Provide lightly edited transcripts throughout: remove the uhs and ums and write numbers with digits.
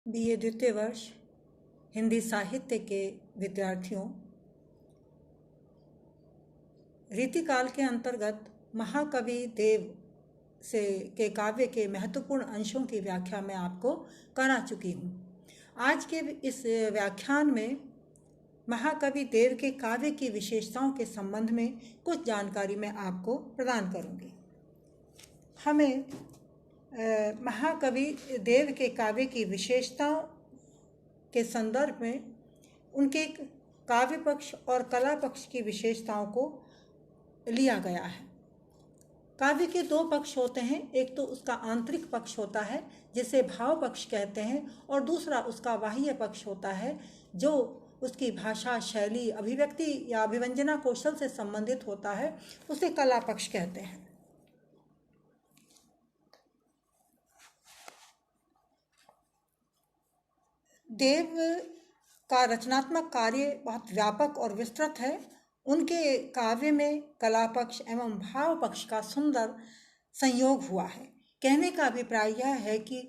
BA द्वितीय वर्ष हिंदी साहित्य के विद्यार्थियों, रीतिकाल के अंतर्गत महाकवि देव के काव्य के महत्वपूर्ण अंशों की व्याख्या मैं आपको करा चुकी हूँ। आज के इस व्याख्यान में महाकवि देव के काव्य की विशेषताओं के संबंध में कुछ जानकारी मैं आपको प्रदान करूँगी। हमें महाकवि देव के काव्य की विशेषताओं के संदर्भ में उनके काव्य पक्ष और कला पक्ष की विशेषताओं को लिया गया है। काव्य के दो पक्ष होते हैं, एक तो उसका आंतरिक पक्ष होता है जिसे भाव पक्ष कहते हैं, और दूसरा उसका बाह्य पक्ष होता है जो उसकी भाषा, शैली, अभिव्यक्ति या अभिव्यंजना कौशल से संबंधित होता है, उसे कला पक्ष कहते हैं। देव का रचनात्मक कार्य बहुत व्यापक और विस्तृत है। उनके काव्य में कला पक्ष एवं भाव पक्ष का सुंदर संयोग हुआ है। कहने का अभिप्राय यह है कि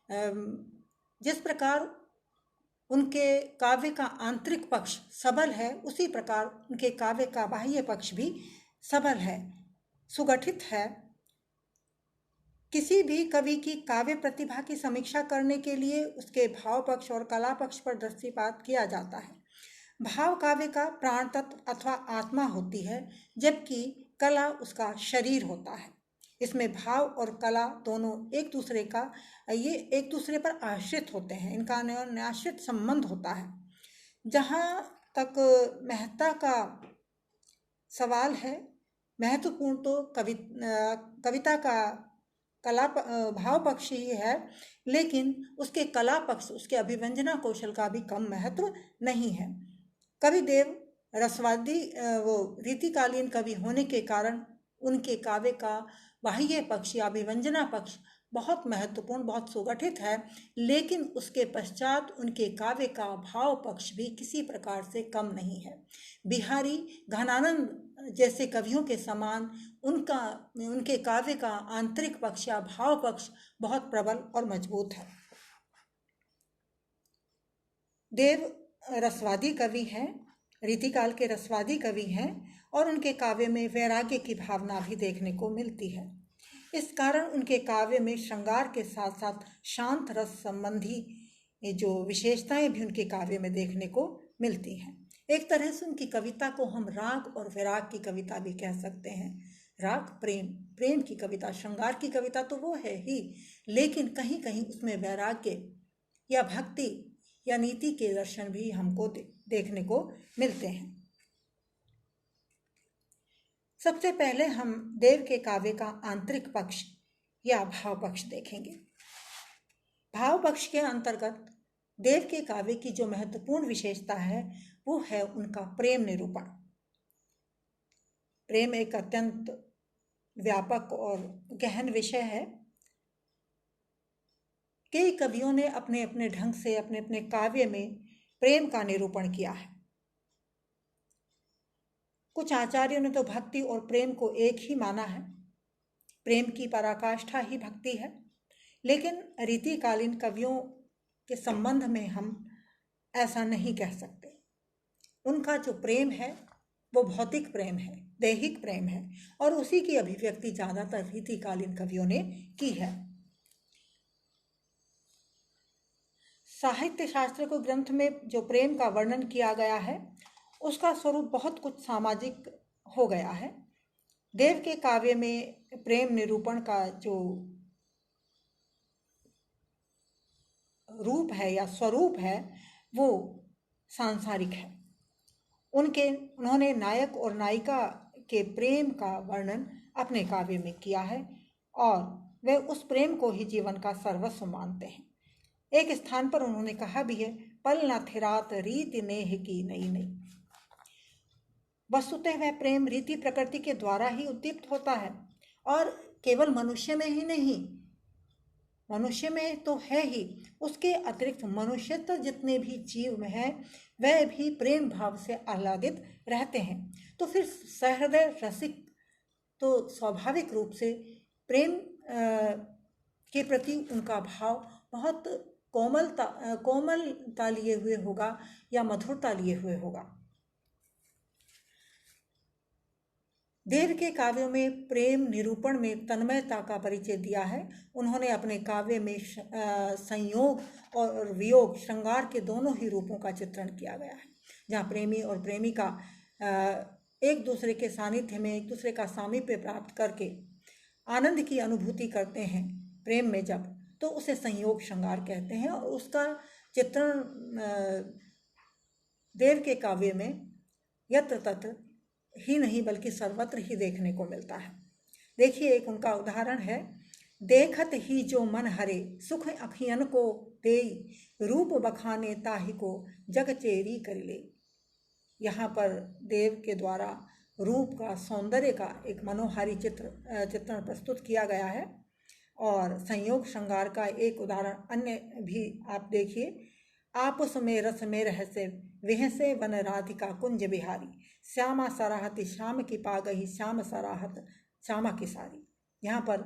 जिस प्रकार उनके काव्य का आंतरिक पक्ष सबल है, उसी प्रकार उनके काव्य का बाह्य पक्ष भी सबल है, सुगठित है। किसी भी कवि की काव्य प्रतिभा की समीक्षा करने के लिए उसके भाव पक्ष और कला पक्ष पर दृष्टिपात किया जाता है। भाव काव्य का प्राण तत्व अथवा आत्मा होती है, जबकि कला उसका शरीर होता है। इसमें भाव और कला दोनों एक दूसरे पर आश्रित होते हैं, इनका अन्योन्याश्रित संबंध होता है। जहाँ तक महत्ता का सवाल है, महत्वपूर्ण तो कविता का भाव पक्ष ही है, लेकिन उसके कला पक्ष, उसके अभिव्यंजना कौशल का भी कम महत्व नहीं है। कवि देव रसवादी रीतिकालीन कवि होने के कारण उनके काव्य का बाह्य पक्ष या अभिव्यंजना पक्ष बहुत महत्वपूर्ण, बहुत सुगठित है, लेकिन उसके पश्चात उनके काव्य का भाव पक्ष भी किसी प्रकार से कम नहीं है। बिहारी, घनानंद जैसे कवियों के समान उनके काव्य का आंतरिक पक्ष या भाव पक्ष बहुत प्रबल और मजबूत है। देव रसवादी कवि हैं, रीतिकाल के रसवादी कवि हैं, और उनके काव्य में वैराग्य की भावना भी देखने को मिलती है। इस कारण उनके काव्य में श्रृंगार के साथ साथ शांत रस संबंधी जो विशेषताएं भी उनके काव्य में देखने को मिलती हैं। एक तरह से उनकी कविता को हम राग और वैराग की कविता भी कह सकते हैं। राग प्रेम की कविता, श्रृंगार की कविता तो वो है ही, लेकिन कहीं कहीं उसमें वैराग्य या भक्ति या नीति के दर्शन भी हमको देखने को मिलते हैं। सबसे पहले हम देव के काव्य का आंतरिक पक्ष या भाव पक्ष देखेंगे। भाव पक्ष के अंतर्गत देव के काव्य की जो महत्वपूर्ण विशेषता है वो है उनका प्रेम निरूपण। प्रेम एक अत्यंत व्यापक और गहन विषय है। कई कवियों ने अपने अपने ढंग से अपने अपने काव्य में प्रेम का निरूपण किया है। कुछ आचार्यों ने तो भक्ति और प्रेम को एक ही माना है, प्रेम की पराकाष्ठा ही भक्ति है, लेकिन रीतिकालीन कवियों के संबंध में हम ऐसा नहीं कह सकते। उनका जो प्रेम है वो भौतिक प्रेम है, दैहिक प्रेम है, और उसी की अभिव्यक्ति ज्यादातर रीतिकालीन कवियों ने की है। साहित्य शास्त्र को ग्रंथ में जो प्रेम का वर्णन किया गया है उसका स्वरूप बहुत कुछ सामाजिक हो गया है। देव के काव्य में प्रेम निरूपण का जो रूप है या स्वरूप है वो सांसारिक है। उन्होंने नायक और नायिका के प्रेम का वर्णन अपने काव्य में किया है, और वे उस प्रेम को ही जीवन का सर्वस्व मानते हैं। एक स्थान पर उन्होंने कहा भी है, पल न थिरात रीति नेह की नई नई। वस्तुतः वह प्रेम रीति प्रकृति के द्वारा ही उद्दीप्त होता है, और केवल मनुष्य में ही नहीं, मनुष्य में तो है ही, उसके अतिरिक्त मनुष्यत्व जितने भी जीव में है वह भी प्रेम भाव से आह्लादित रहते हैं। तो फिर सहृदय रसिक तो स्वाभाविक रूप से प्रेम के प्रति उनका भाव बहुत कोमलता लिए हुए होगा या मधुरता लिए हुए होगा। देव के काव्यों में प्रेम निरूपण में तन्मयता का परिचय दिया है। उन्होंने अपने काव्य में संयोग और वियोग, श्रृंगार के दोनों ही रूपों का चित्रण किया गया है, जहाँ प्रेमी और प्रेमिका एक दूसरे के सानिध्य में एक दूसरे का सामीप्य प्राप्त करके आनंद की अनुभूति करते हैं प्रेम में जब, तो उसे संयोग श्रृंगार कहते हैं। और उसका चित्रण देव के काव्य में यत्र तत्र ही नहीं बल्कि सर्वत्र ही देखने को मिलता है। देखिए, एक उनका उदाहरण है, देखत ही जो मन हरे सुख अखियन को देई, रूप बखाने ताहि को जग चेरी कर ले। यहाँ पर देव के द्वारा रूप का, सौंदर्य का एक मनोहारी चित्रण प्रस्तुत किया गया है। और संयोग श्रृंगार का एक उदाहरण अन्य भी आप देखिए, आपस में रस में रहसे विहसे वन राधिका कुंज बिहारी, श्यामा सराहती श्याम की पागही श्याम सराहत श्यामा की सारी। यहाँ पर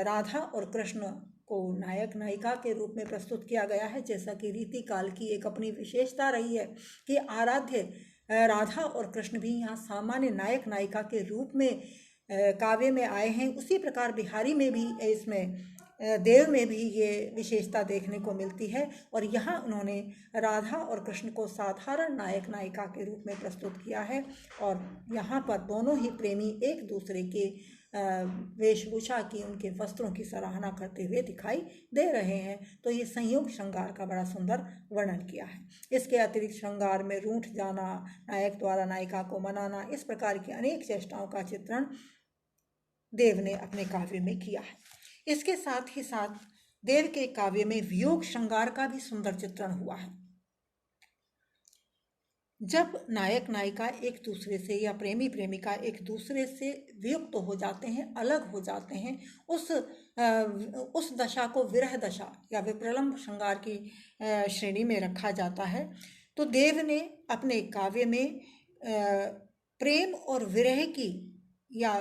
राधा और कृष्ण को नायक नायिका के रूप में प्रस्तुत किया गया है। जैसा कि रीति काल की एक अपनी विशेषता रही है कि आराध्य राधा और कृष्ण भी यहाँ सामान्य नायक नायिका के रूप में काव्य में आए हैं, उसी प्रकार बिहारी में भी, इसमें देव में भी ये विशेषता देखने को मिलती है। और यहाँ उन्होंने राधा और कृष्ण को साधारण नायक नायिका के रूप में प्रस्तुत किया है। और यहाँ पर दोनों ही प्रेमी एक दूसरे के वेशभूषा की, उनके वस्त्रों की सराहना करते हुए दिखाई दे रहे हैं। तो ये संयोग श्रृंगार का बड़ा सुंदर वर्णन किया है। इसके अतिरिक्त श्रृंगार में रूठ जाना, नायक द्वारा नायिका को मनाना, इस प्रकार की अनेक चेष्टाओं का चित्रण देव ने अपने काव्य में किया है। इसके साथ ही साथ देव के काव्य में वियोग श्रृंगार का भी सुंदर चित्रण हुआ है। जब नायक नायिका एक दूसरे से या प्रेमी प्रेमिका एक दूसरे से वियुक्त हो जाते हैं, अलग हो जाते हैं, उस दशा को विरह दशा या विप्रलंब श्रृंगार की श्रेणी में रखा जाता है। तो देव ने अपने काव्य में प्रेम और विरह की, या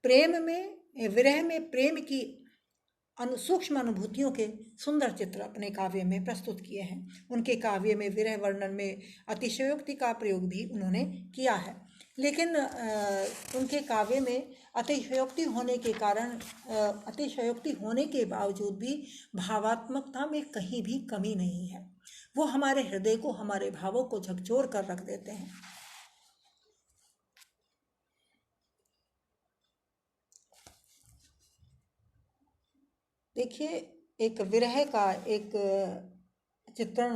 प्रेम में विरह में प्रेम की सूक्ष्म अनुभूतियों के सुंदर चित्र अपने काव्य में प्रस्तुत किए हैं। उनके काव्य में विरह वर्णन में अतिशयोक्ति का प्रयोग भी उन्होंने किया है, लेकिन उनके काव्य में अतिशयोक्ति होने के बावजूद भी भावात्मकता में कहीं भी कमी नहीं है। वो हमारे हृदय को, हमारे भावों को झकझोर कर रख देते हैं। देखिए, एक विरह का एक चित्रण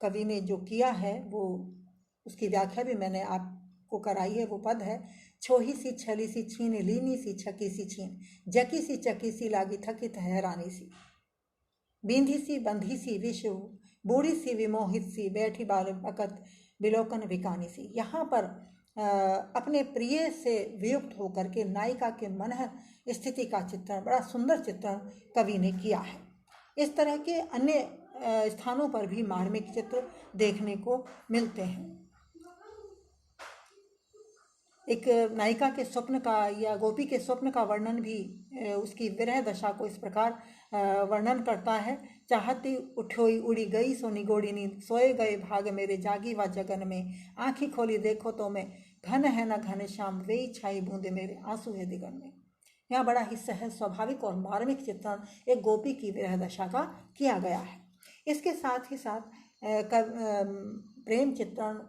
कवि ने जो किया है, वो उसकी व्याख्या भी मैंने आपको कराई है। वो पद है, छोही सी छली सी छीन लीनी सी छकी सी छीन, जकी सी चकी सी लागी थकित हैरानी सी, बींधी सी बंधी सी विषु, बूढ़ी सी विमोहित सी, बैठी बाल बकत बिलोकन विकानी सी। यहाँ पर अपने प्रिय से वियुक्त होकर के नायिका के मन स्थिति का चित्रण, बड़ा सुंदर चित्रण कवि ने किया है। इस तरह के अन्य स्थानों पर भी मार्मिक चित्र देखने को मिलते हैं। एक नायिका के स्वप्न का या गोपी के स्वप्न का वर्णन भी उसकी विरह दशा को इस प्रकार वर्णन करता है, चाहती उठोई उड़ी गई सो निगोड़ी नींद, सोए गए भाग मेरे जागी व जगन में, आँखी खोली देखो तो मैं, घन है न घन श्याम वेई छाई बूंदे मेरे, आंसू है दिगन में। यहाँ बड़ा ही सहज, स्वाभाविक और मार्मिक चित्रण एक गोपी की विरह दशा का किया गया है। इसके साथ ही साथ प्रेम चित्रण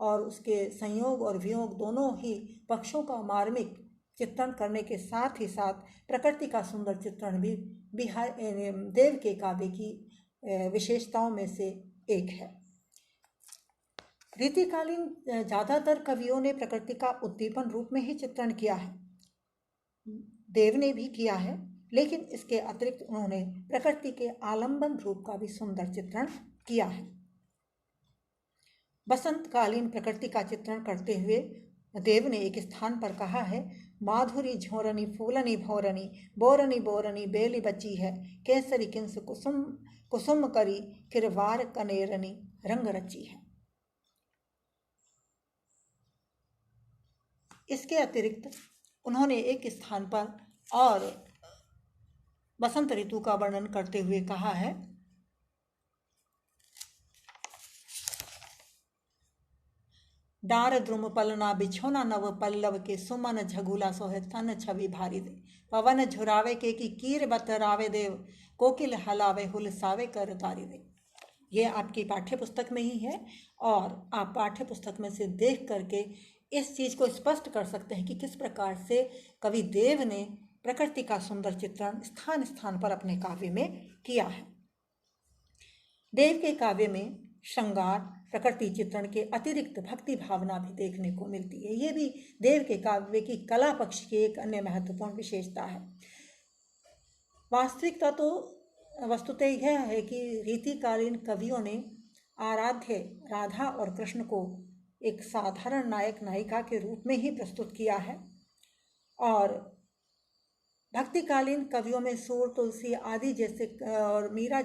और उसके संयोग और वियोग दोनों ही पक्षों का मार्मिक चित्रण करने के साथ ही साथ प्रकृति का सुंदर चित्रण भी देव के काव्य की विशेषताओं में से एक है। रीतिकालीन ज़्यादातर कवियों ने प्रकृति का उद्दीपन रूप में ही चित्रण किया है, देव ने भी किया है, लेकिन इसके अतिरिक्त उन्होंने प्रकृति के आलंबन रूप का भी सुंदर चित्रण किया है। बसंतकालीन प्रकृति का चित्रण करते हुए देव ने एक स्थान पर कहा है, माधुरी झोरनी फूलनी भोरनी, बोरनी बोरनी बेली बची है, केसरी किंस कुसुम कुसुम करी, किरवार कनेरनी रंग रची है। इसके अतिरिक्त उन्होंने एक स्थान पर और बसंत ऋतु का वर्णन करते हुए कहा है, डार द्रुम पलना बिछोना नव पल्लव के सुमन झगुला सोहे तन छवि भारी दे, पवन झुरावे के की कीर बतरावे देव, कोकिल हलावे हुलसावे कर तारी दे। ये आपकी पाठ्य पुस्तक में ही है और आप पाठ्य पुस्तक में से देख करके इस चीज को स्पष्ट कर सकते हैं कि किस प्रकार से कवि देव ने प्रकृति का सुंदर चित्रण स्थान स्थान पर अपने काव्य में किया है। देव के काव्य में श्रृंगार प्रकृति चित्रण के अतिरिक्त भक्ति भावना भी देखने को मिलती है। ये भी देव के काव्य की कला पक्ष की एक अन्य महत्वपूर्ण विशेषता है। वास्तविकता तो वस्तुतः यह है कि रीतिकालीन कवियों ने आराध्य राधा और कृष्ण को एक साधारण नायक नायिका के रूप में ही प्रस्तुत किया है और भक्तिकालीन कवियों में सूर तुलसी आदि जैसे और मीरा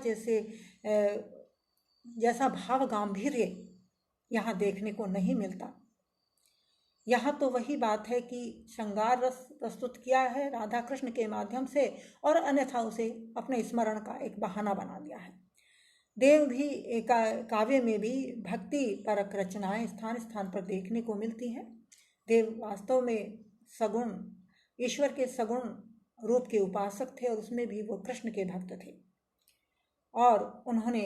जैसा भाव गांधीर्य यहाँ देखने को नहीं मिलता। यहाँ तो वही बात है कि श्रृंगार रस प्रस्तुत किया है राधा कृष्ण के माध्यम से और अन्यथा उसे अपने स्मरण का एक बहाना बना दिया है। देव भी काव्य में भी भक्ति परक रचनाएं स्थान स्थान पर देखने को मिलती हैं। देव वास्तव में सगुण ईश्वर के सगुण रूप के उपासक थे और उसमें भी वो कृष्ण के भक्त थे और उन्होंने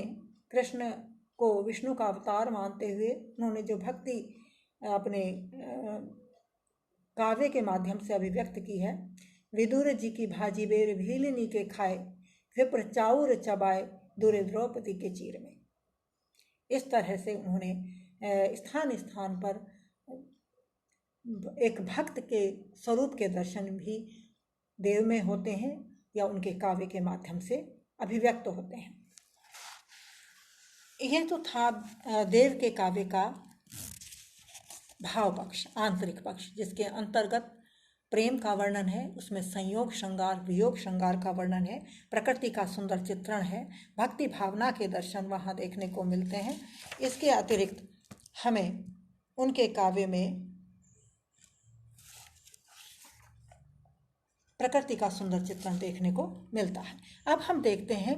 कृष्ण को विष्णु का अवतार मानते हुए उन्होंने जो भक्ति अपने काव्य के माध्यम से अभिव्यक्त की है। विदुर जी की भाजी बेर भीलिनी के खाए, विप्र चाउर चबाए दूरे द्रौपदी के चीर में। इस तरह से उन्होंने स्थान स्थान पर एक भक्त के स्वरूप के दर्शन भी देव में होते हैं या उनके काव्य के माध्यम से अभिव्यक्त होते हैं। यह तो था देव के काव्य का भाव पक्ष, आंतरिक पक्ष, जिसके अंतर्गत प्रेम का वर्णन है, उसमें संयोग श्रृंगार वियोग श्रृंगार का वर्णन है, प्रकृति का सुंदर चित्रण है, भक्ति भावना के दर्शन वहाँ देखने को मिलते हैं। इसके अतिरिक्त हमें उनके काव्य में प्रकृति का सुंदर चित्रण देखने को मिलता है। अब हम देखते हैं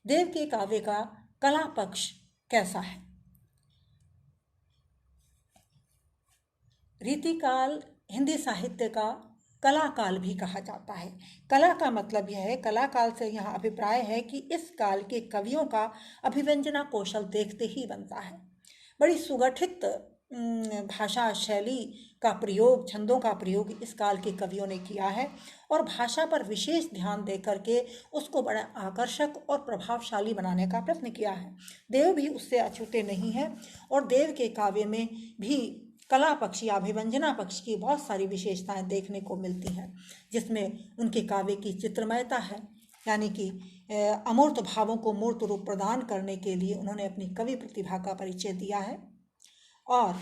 देव के काव्य का कला पक्ष कैसा है। रीतिकाल हिंदी साहित्य का कला काल भी कहा जाता है। कला का मतलब यह है, कला काल से यहाँ अभिप्राय है कि इस काल के कवियों का अभिव्यंजना कौशल देखते ही बनता है। बड़ी सुगठित भाषा शैली का प्रयोग, छंदों का प्रयोग इस काल के कवियों ने किया है और भाषा पर विशेष ध्यान दे करके उसको बड़ा आकर्षक और प्रभावशाली बनाने का प्रयत्न किया है। देव भी उससे अछूते नहीं हैं और देव के काव्य में भी कला पक्ष या अभिव्यंजना पक्ष की बहुत सारी विशेषताएं देखने को मिलती हैं, जिसमें उनके काव्य की चित्रमयता है, यानी कि अमूर्त भावों को मूर्त रूप प्रदान करने के लिए उन्होंने अपनी कवि प्रतिभा का परिचय दिया है। और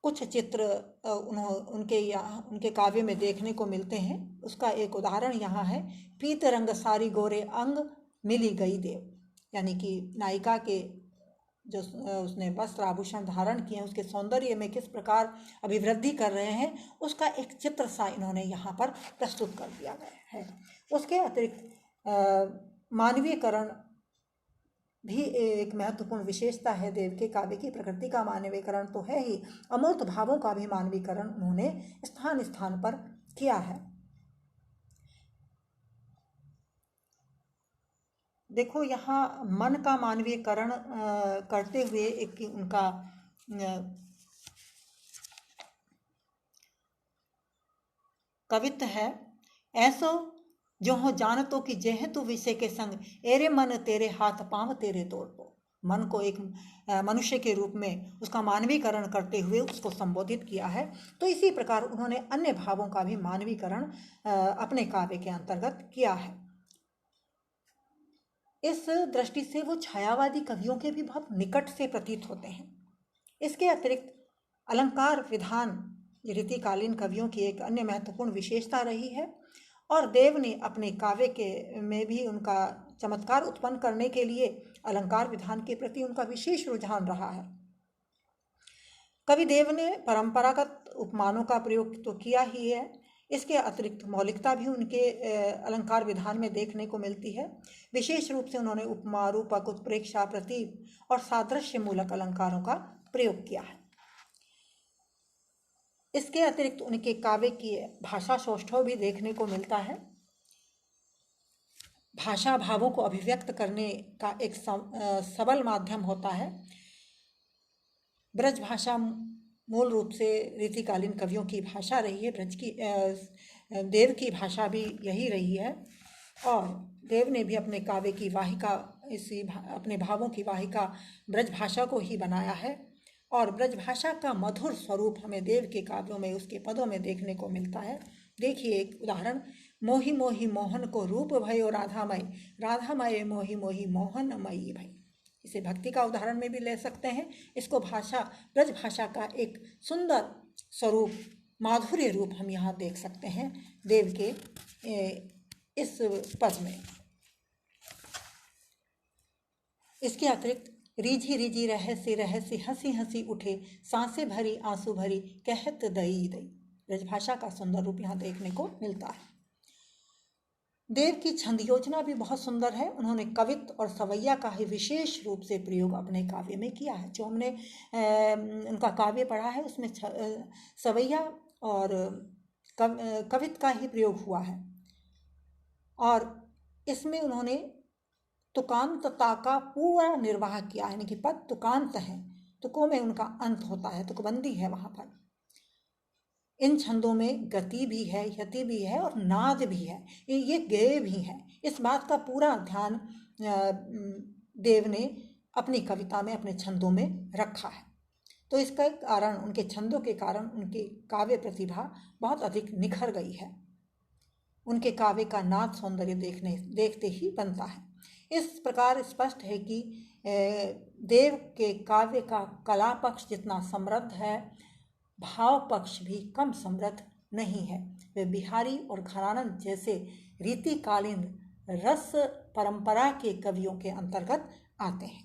कुछ चित्र उनके काव्य में देखने को मिलते हैं। उसका एक उदाहरण यहाँ है, पीत रंग सारी गोरे अंग मिली गई देव, यानी कि नायिका के जो उसने वस्त्र आभूषण धारण किए हैं उसके सौंदर्य में किस प्रकार अभिवृद्धि कर रहे हैं, उसका एक चित्र सा इन्होंने यहाँ पर प्रस्तुत कर दिया गया है। उसके अतिरिक्त मानवीयकरण भी एक महत्वपूर्ण विशेषता है देव के काव्य की। प्रकृति का मानवीकरण तो है ही, अमूर्त भावों का भी मानवीकरण उन्होंने स्थान स्थान पर किया है। देखो यहाँ मन का मानवीयकरण करते हुए एक उनका कवित्व है, ऐसो जो हो जानतो कि जेह तू विषय के संग, एरे मन तेरे हाथ पांव तेरे तोड़ पो। मन को एक मनुष्य के रूप में उसका मानवीकरण करते हुए उसको संबोधित किया है। तो इसी प्रकार उन्होंने अन्य भावों का भी मानवीकरण अपने काव्य के अंतर्गत किया है। इस दृष्टि से वो छायावादी कवियों के भी बहुत निकट से प्रतीत होते हैं। इसके अतिरिक्त अलंकार विधान रीतिकालीन कवियों की एक अन्य महत्वपूर्ण विशेषता रही है और देव ने अपने काव्य के में भी उनका चमत्कार उत्पन्न करने के लिए अलंकार विधान के प्रति उनका विशेष रुझान रहा है। कवि देव ने परंपरागत उपमानों का प्रयोग तो किया ही है, इसके अतिरिक्त मौलिकता भी उनके अलंकार विधान में देखने को मिलती है। विशेष रूप से उन्होंने उपमा, रूपक, उत्प्रेक्षा, प्रतीक और सादृश्य मूलक अलंकारों का प्रयोग किया है। इसके अतिरिक्त उनके काव्य की भाषा सौष्ठव भी देखने को मिलता है। भाषा भावों को अभिव्यक्त करने का एक सबल माध्यम होता है। ब्रज भाषा मूल रूप से रीतिकालीन कवियों की भाषा रही है। ब्रज की देव की भाषा भी यही रही है और देव ने भी अपने काव्य की वाहिका अपने भावों की वाहिका ब्रज भाषा को ही बनाया है और ब्रज भाषा का मधुर स्वरूप हमें देव के काव्यों में उसके पदों में देखने को मिलता है। देखिए एक उदाहरण, मोहि मोहि मोहन को रूप भयो राधामय, राधामय मोहि मोहि मोहनमयी भई। इसे भक्ति का उदाहरण में भी ले सकते हैं। इसको ब्रज भाषा का एक सुंदर स्वरूप, माधुर्य रूप हम यहाँ देख सकते हैं देव के इस पद में। इसके अतिरिक्त रिझी रिझी रहस्य रहस्य हंसी हंसी उठे, सांसें भरी आंसू भरी कहत दई दई। ब्रजभाषा का सुंदर रूप यहाँ देखने को मिलता है। देव की छंद योजना भी बहुत सुंदर है। उन्होंने कवित्व और सवैया का ही विशेष रूप से प्रयोग अपने काव्य में किया है। जो हमने उनका काव्य पढ़ा है उसमें सवैया और कवित्व का ही प्रयोग हुआ है और इसमें उन्होंने तुकांतता का पूरा निर्वाह किया, यानी कि पद तुकांत है, तुकों में उनका अंत होता है, तुकबंदी है वहाँ पर। इन छंदों में गति भी है, यति भी है और नाद भी है, ये गेय भी है। इस बात का पूरा ध्यान देव ने अपनी कविता में, अपने छंदों में रखा है। तो इसका कारण, उनके छंदों के कारण उनकी काव्य प्रतिभा बहुत अधिक निखर गई है। उनके काव्य का नाद सौंदर्य देखते ही बनता है। इस प्रकार स्पष्ट है कि देव के काव्य का कला पक्ष जितना समृद्ध है, भाव पक्ष भी कम समृद्ध नहीं है। वे बिहारी और घरानंद जैसे रीतिकालीन रस परंपरा के कवियों के अंतर्गत आते हैं।